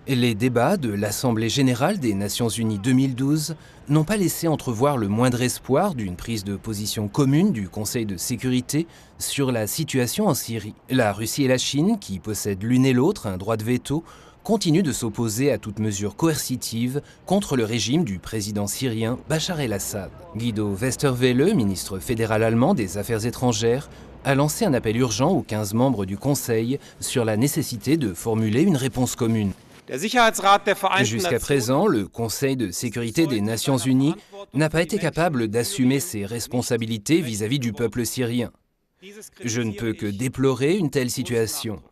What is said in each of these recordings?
Les débats de l'Assemblée générale des Nations unies 2012 n'ont pas laissé entrevoir le moindre espoir d'une prise de position commune du Conseil de sécurité sur la situation en Syrie. La Russie et la Chine, qui possèdent l'une et l'autre un droit de veto, continuent de s'opposer à toute mesure coercitive contre le régime du président syrien Bachar el-Assad. Guido Westerwelle, ministre fédéral allemand des Affaires étrangères, a lancé un appel urgent aux 15 membres du Conseil sur la nécessité de formuler une réponse commune. Jusqu'à présent, le Conseil de sécurité des Nations unies n'a pas été capable d'assumer ses responsabilités vis-à-vis du peuple syrien. Je ne peux que déplorer une telle situation.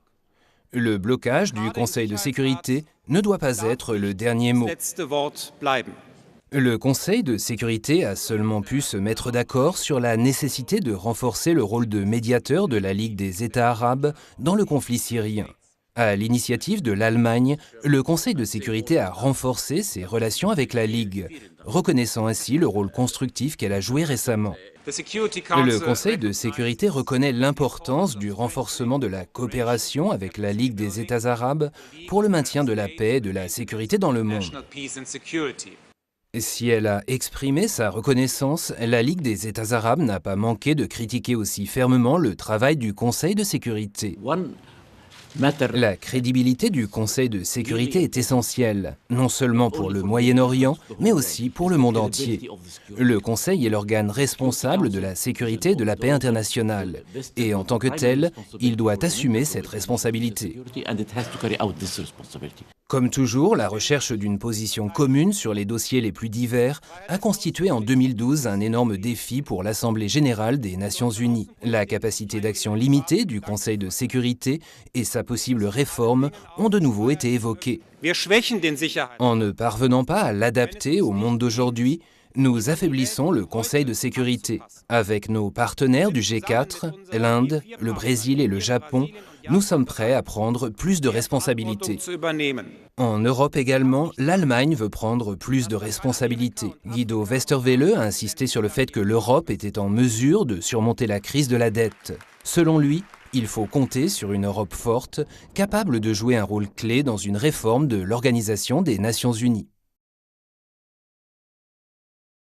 Le blocage du Conseil de sécurité ne doit pas être le dernier mot. Le Conseil de sécurité a seulement pu se mettre d'accord sur la nécessité de renforcer le rôle de médiateur de la Ligue des États arabes dans le conflit syrien. À l'initiative de l'Allemagne, le Conseil de sécurité a renforcé ses relations avec la Ligue, reconnaissant ainsi le rôle constructif qu'elle a joué récemment. Le Conseil de sécurité reconnaît l'importance du renforcement de la coopération avec la Ligue des États arabes pour le maintien de la paix et de la sécurité dans le monde. Si elle a exprimé sa reconnaissance, la Ligue des États arabes n'a pas manqué de critiquer aussi fermement le travail du Conseil de sécurité. La crédibilité du Conseil de sécurité est essentielle, non seulement pour le Moyen-Orient, mais aussi pour le monde entier. Le Conseil est l'organe responsable de la sécurité et de la paix internationale, et en tant que tel, il doit assumer cette responsabilité. Comme toujours, la recherche d'une position commune sur les dossiers les plus divers a constitué en 2012 un énorme défi pour l'Assemblée générale des Nations unies. La capacité d'action limitée du Conseil de sécurité et sa possible réforme ont de nouveau été évoquées. En ne parvenant pas à l'adapter au monde d'aujourd'hui, nous affaiblissons le Conseil de sécurité. Avec nos partenaires du G4, l'Inde, le Brésil et le Japon, nous sommes prêts à prendre plus de responsabilités. En Europe également, l'Allemagne veut prendre plus de responsabilités. Guido Westerwelle a insisté sur le fait que l'Europe était en mesure de surmonter la crise de la dette. Selon lui, il faut compter sur une Europe forte, capable de jouer un rôle clé dans une réforme de l'Organisation des Nations unies.